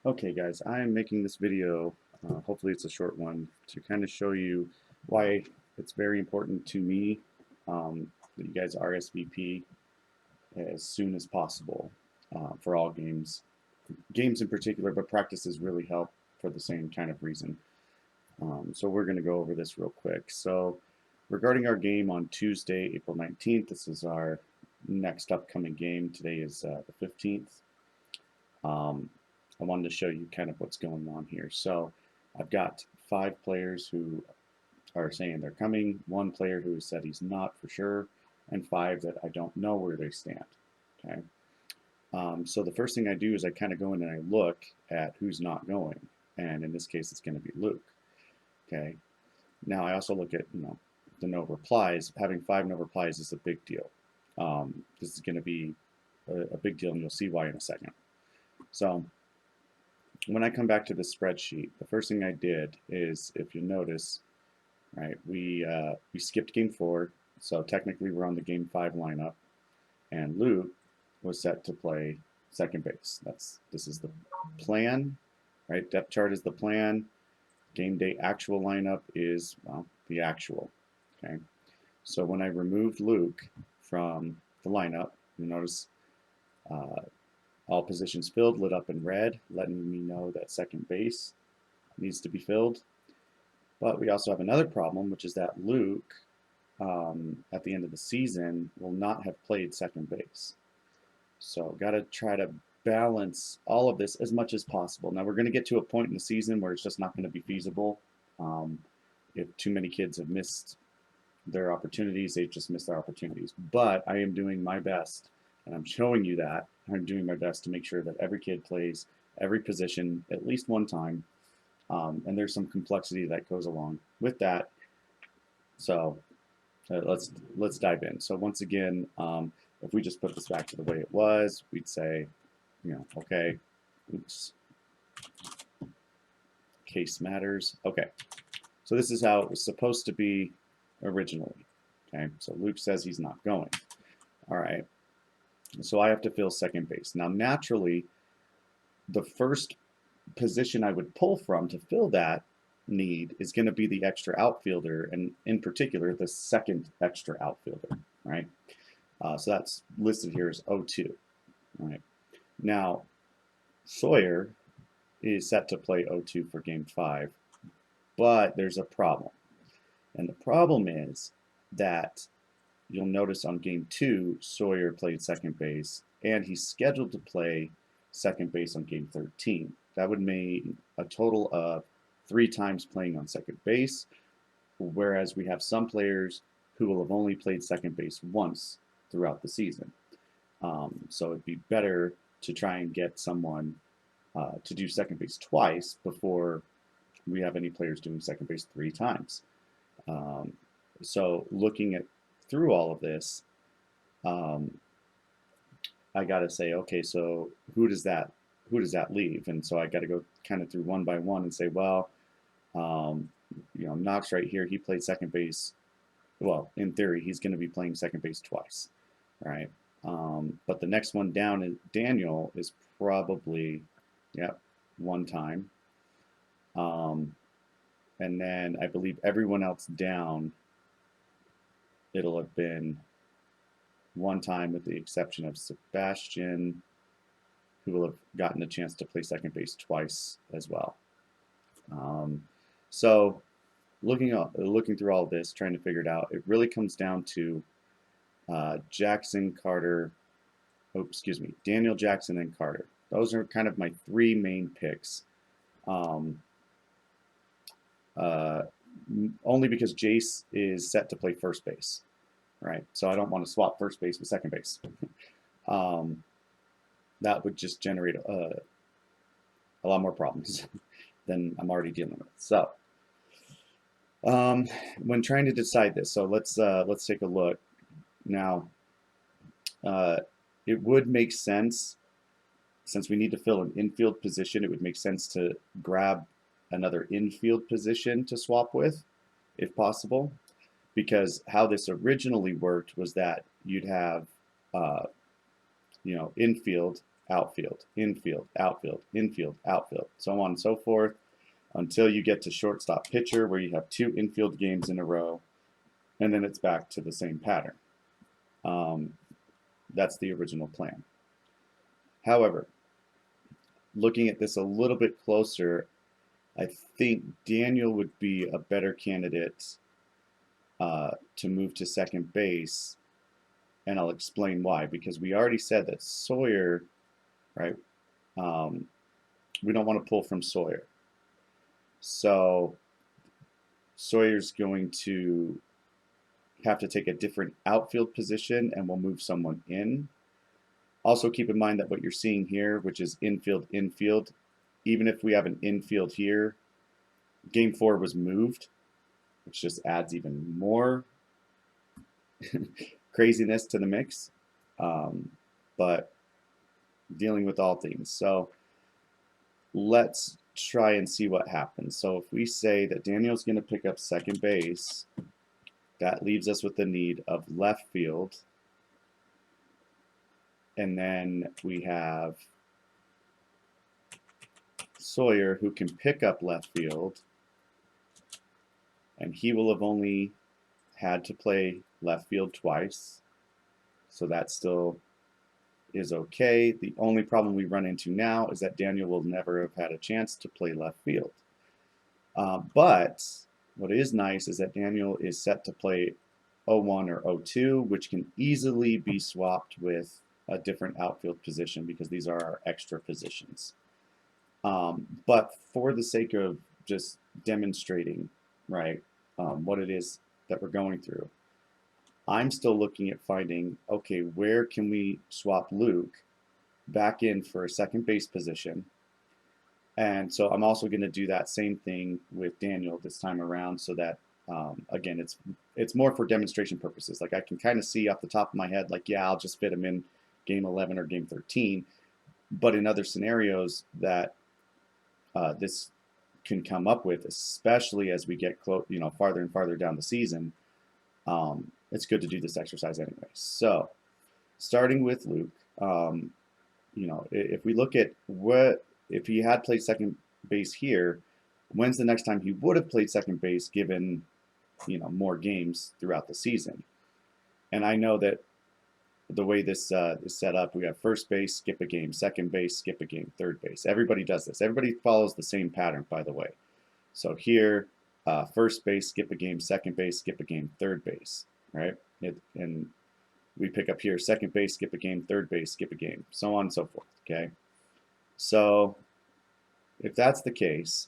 Okay guys, I am making this video, hopefully it's a short one, to kind of show you why it's very important to me that you guys RSVP as soon as possible for all games. Games in particular, but practices really help for the same kind of reason. So we're going to go over this real quick. So regarding our game on Tuesday, April 19th, this is our next upcoming game. Today is the 15th. I wanted to show you kind of what's going on here. So I've got 5 players who are saying they're coming, 1 player who has said he's not for sure, and 5 that I don't know where they stand. Okay. So the first thing I do is I kind of go in and I look at who's not going, and in this case it's going to be Luke. Okay. Now I also look at the no replies. Having 5 no replies is a big deal. This is going to be a big deal, and you'll see why in a second. So when I come back to the spreadsheet, the first thing I did is, if you notice, right, we skipped game 4, so technically we're on the game 5 lineup, and Luke was set to play second base. This is the plan, right? Depth chart is the plan. Game day actual lineup is, well, the actual. Okay, so when I removed Luke from the lineup, you notice all positions filled, lit up in red, letting me know that second base needs to be filled. But we also have another problem, which is that Luke, at the end of the season, will not have played second base. So got to try to balance all of this as much as possible. Now we're going to get to a point in the season where it's just not going to be feasible. If too many kids have missed their opportunities, they've just missed their opportunities. But I am doing my best, and I'm showing you that I'm doing my best to make sure that every kid plays every position at least one time. And there's some complexity that goes along with that. So let's dive in. So once again, if we just put this back to the way it was, we'd say, okay, oops, case matters. Okay, so this is how it was supposed to be originally. Okay, so Luke says he's not going. All right, so I have to fill second base. Now, naturally, the first position I would pull from to fill that need is going to be the extra outfielder, and in particular, the second extra outfielder, right? So that's listed here as O2, right? Now, Sawyer is set to play O2 for game 5, but there's a problem. And the problem is that you'll notice on game 2, Sawyer played second base, and he's scheduled to play second base on game 13. That would mean a total of 3 times playing on second base, whereas we have some players who will have only played second base once throughout the season. So it'd be better to try and get someone to do second base twice before we have any players doing second base 3 times. So looking at through all of this, I got to say, okay, so who does that leave? And so I got to go kind of through one by one and say, well, Knox right here, he played second base. Well, in theory, he's going to be playing second base twice, right? But the next one down is Daniel is probably, yep, 1 time. And then I believe everyone else down, it'll have been 1 time with the exception of Sebastian, who will have gotten a chance to play second base twice as well. So looking through all of this, trying to figure it out, it really comes down to Jackson, Carter, Daniel, Jackson, and Carter. Those are kind of my 3 main picks. Only because Jace is set to play first base, right? So I don't want to swap first base with second base. That would just generate a lot more problems than I'm already dealing with. So when trying to decide this, so let's take a look now. It would make sense, since we need to fill an infield position, it would make sense to grab another infield position to swap with, if possible, because how this originally worked was that you'd have, infield outfield, infield, outfield, infield, outfield, so on and so forth, until you get to shortstop pitcher where you have 2 infield games in a row, and then it's back to the same pattern. That's the original plan. However, looking at this a little bit closer, I think Daniel would be a better candidate to move to second base, and I'll explain why. Because we already said that Sawyer, right? We don't want to pull from Sawyer, so Sawyer's going to have to take a different outfield position, and we'll move someone in. Also, keep in mind that what you're seeing here, which is infield, infield, even if we have an infield here, game 4 was moved, which just adds even more craziness to the mix. But dealing with all things. So let's try and see what happens. So if we say that Daniel's going to pick up second base, that leaves us with the need of left field. And then we have Sawyer, who can pick up left field. And he will have only had to play left field twice. So that still is okay. The only problem we run into now is that Daniel will never have had a chance to play left field. But what is nice is that Daniel is set to play 0-1 or 0-2, which can easily be swapped with a different outfield position because these are our extra positions. But for the sake of just demonstrating, right, what it is that we're going through, I'm still looking at finding, okay, where can we swap Luke back in for a second base position? And so I'm also going to do that same thing with Daniel this time around, so that again, it's more for demonstration purposes. Like I can kind of see off the top of my head, like, yeah, I'll just fit him in game 11 or game 13. But in other scenarios that this can come up with, especially as we get farther and farther down the season, it's good to do this exercise anyway. So starting with Luke, if we look at if he had played second base here, when's the next time he would have played second base given more games throughout the season? And I know that the way this is set up, we have first base, skip a game, second base, skip a game, third base. Everybody does this. Everybody follows the same pattern, by the way. So here, first base, skip a game, second base, skip a game, third base, right? And we pick up here, second base, skip a game, third base, skip a game, so on and so forth, okay? So if that's the case,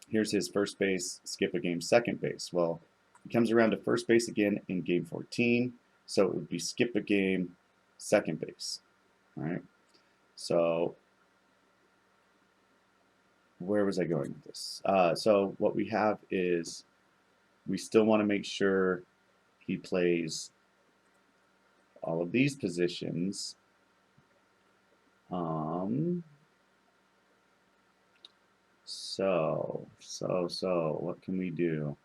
here's his first base, skip a game, second base. Well, he comes around to first base again in game 14, so it would be skip a game, second base, all right? So where was I going with this? So what we have is we still want to make sure he plays all of these positions. So what can we do?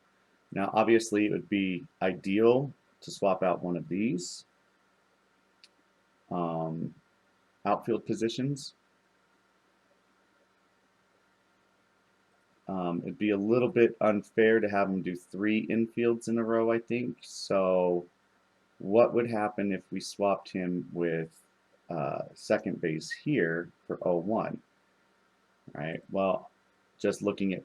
Now, obviously, it would be ideal to swap out one of these outfield positions. It'd be a little bit unfair to have him do 3 infields in a row, I think. So what would happen if we swapped him with second base here for 0-1? Right. Well, just looking at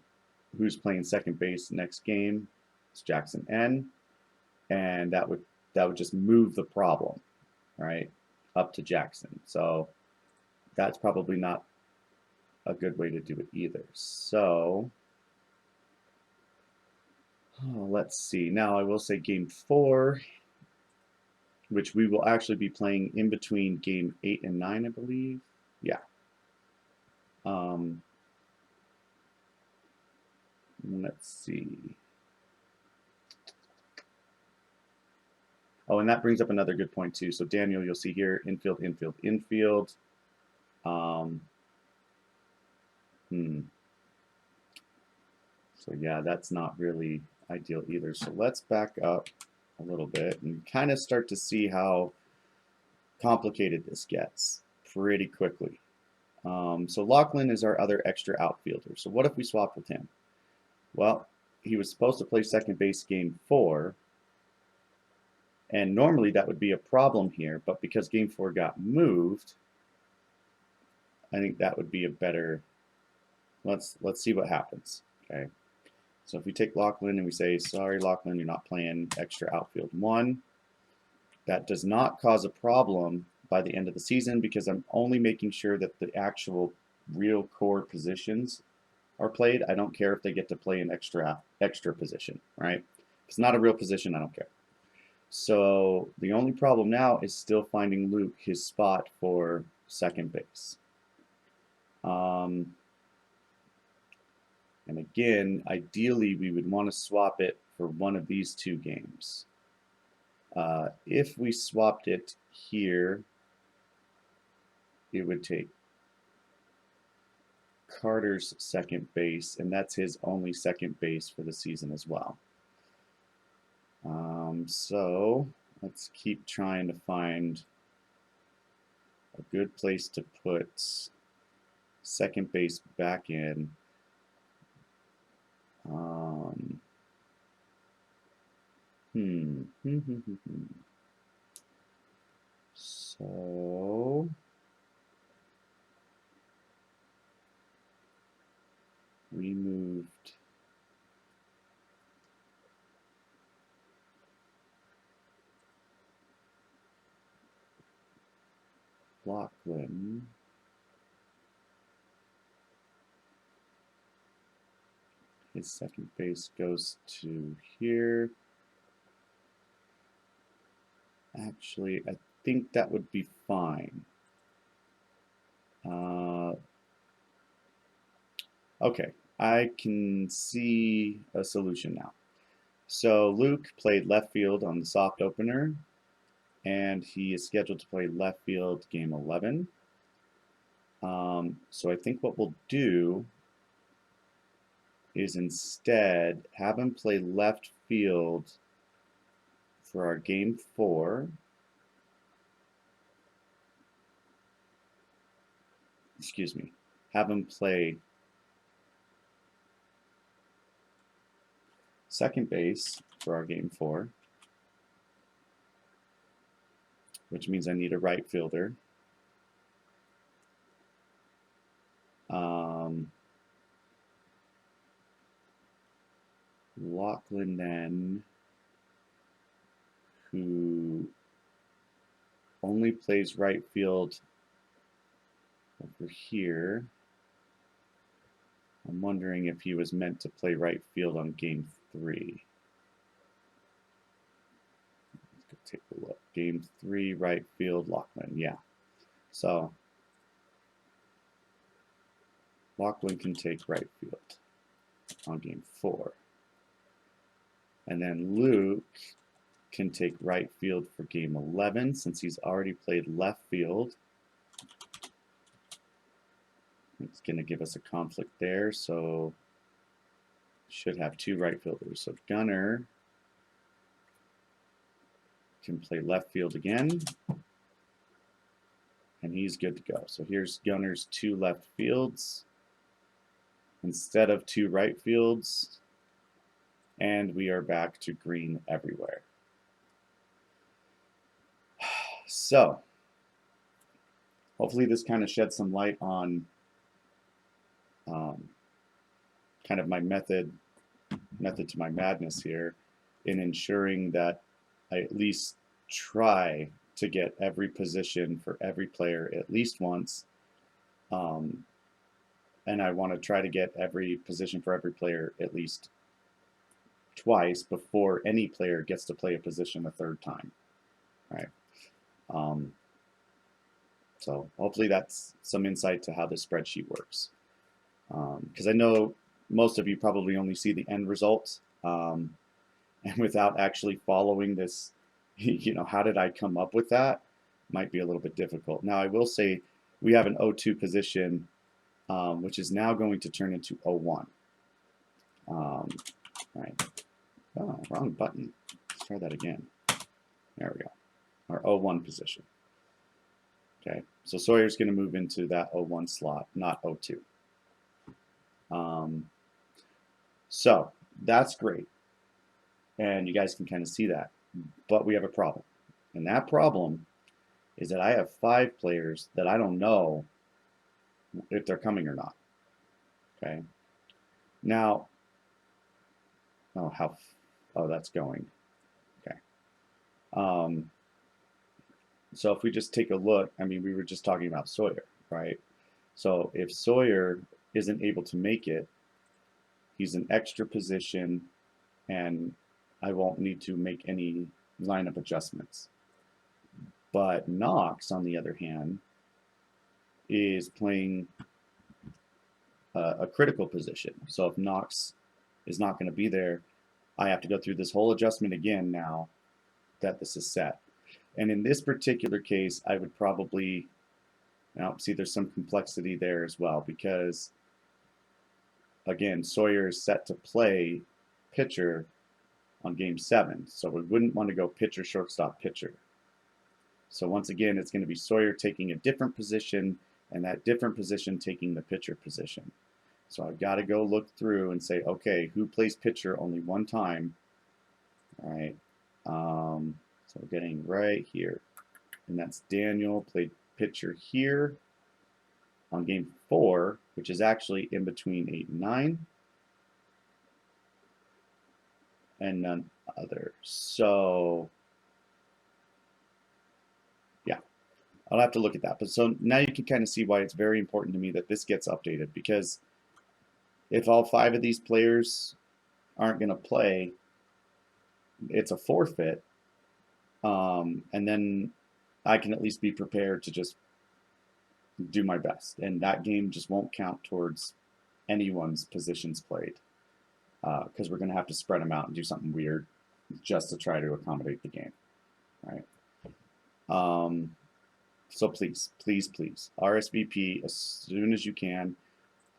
who's playing second base next game, it's Jackson N, and that would just move the problem, right, up to Jackson. So that's probably not a good way to do it either. So let's see. Now I will say game 4, which we will actually be playing in between game 8 and 9, I believe. Yeah. Let's see. Oh, and that brings up another good point too. So Daniel, you'll see here, infield, infield, infield. So yeah, that's not really ideal either. So let's back up a little bit and kind of start to see how complicated this gets pretty quickly. So Lachlan is our other extra outfielder. So what if we swap with him? Well, he was supposed to play second base game 4, and normally that would be a problem here, but because game 4 got moved, I think that would be a better, let's see what happens, okay? So if we take Lachlan and we say, sorry Lachlan, you're not playing extra outfield 1, that does not cause a problem by the end of the season because I'm only making sure that the actual real core positions are played. I don't care if they get to play an extra position, right? If it's not a real position, I don't care. So the only problem now is still finding Luke his spot for second base. And again, ideally, we would want to swap it for one of these 2 games. If we swapped it here, it would take Carter's second base, and that's his only second base for the season as well. So let's keep trying to find a good place to put second base back in. So we moved Lachlan. His second base goes to here. Actually, I think that would be fine. Okay, I can see a solution now. So Luke played left field on the soft opener, and he is scheduled to play left field game 11. So I think what we'll do is instead have him play left field for our game 4. Excuse me. Have him play second base for our game 4, which means I need a right fielder. Lachlan then, who only plays right field over here. I'm wondering if he was meant to play right field on game 3. Let's go take a look. Game 3, right field, Lachlan. Yeah. So Lachlan can take right field on game 4. And then Luke can take right field for game 11 since he's already played left field. It's going to give us a conflict there, so should have 2 right fielders. So Gunner can play left field again, and he's good to go. So here's Gunner's 2 left fields instead of 2 right fields, and we are back to green everywhere. So hopefully this kind of sheds some light on kind of my method to my madness here in ensuring that I at least try to get every position for every player at least once, and I want to try to get every position for every player at least twice before any player gets to play a position a 3rd time, right? So hopefully that's some insight to how this spreadsheet works, because I know most of you probably only see the end result, and without actually following this, how did I come up with that, might be a little bit difficult. Now I will say we have an O2 position, which is now going to turn into O1. Right. Oh, wrong button. Let's try that again. There we go. Our O1 position. Okay, so Sawyer's going to move into that O1 slot, not O2. So that's great, and you guys can kind of see that. But we have a problem, and that problem is that I have 5 players that I don't know if they're coming or not. Okay, now, oh, that's going. Okay. Um, so if we just take a look, I mean, we were just talking about Sawyer, right? So if Sawyer isn't able to make it, he's an extra position, and I won't need to make any lineup adjustments. But Knox, on the other hand, is playing a critical position. So if Knox is not going to be there, I have to go through this whole adjustment again now that this is set. And in this particular case, I would probably, now see there's some complexity there as well, because again, Sawyer is set to play pitcher on game 7. So we wouldn't want to go pitcher, shortstop, pitcher. So once again, it's going to be Sawyer taking a different position, and that different position taking the pitcher position. So I've got to go look through and say, okay, who plays pitcher only one time? All right. So we're getting right here. And that's Daniel played pitcher here on game 4, which is actually in between 8 and 9. And none other. So, yeah, I'll have to look at that. But so now you can kind of see why it's very important to me that this gets updated, because if all 5 of these players aren't going to play, it's a forfeit. And then I can at least be prepared to just do my best. And that game just won't count towards anyone's positions played, because we're going to have to spread them out and do something weird just to try to accommodate the game, right? So please, please, please, RSVP as soon as you can.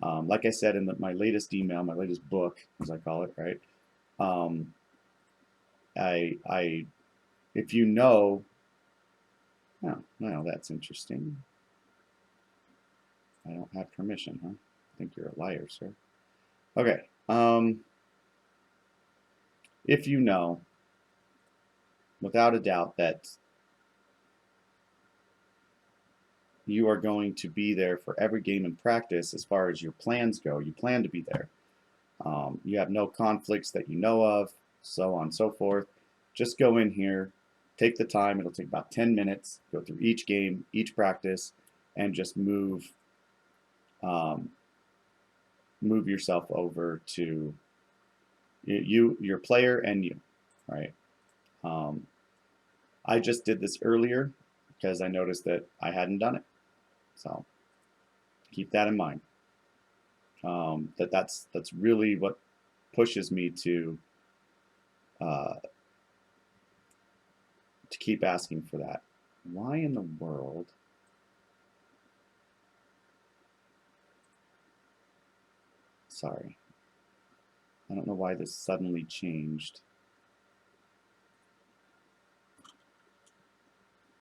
Like I said in my latest email, my latest book, as I call it, right? If you know, oh, well, that's interesting. I don't have permission, huh? I think you're a liar, sir. Okay. If you know, without a doubt, that you are going to be there for every game in practice as far as your plans go, you plan to be there. You have no conflicts that you know of, so on and so forth. Just go in here, take the time. It'll take about 10 minutes, go through each game, each practice, and just move yourself over to your player and you, right? I just did this earlier because I noticed that I hadn't done it. So keep that in mind. That's really what pushes me to keep asking for that. Why in the world? Sorry. I don't know why this suddenly changed.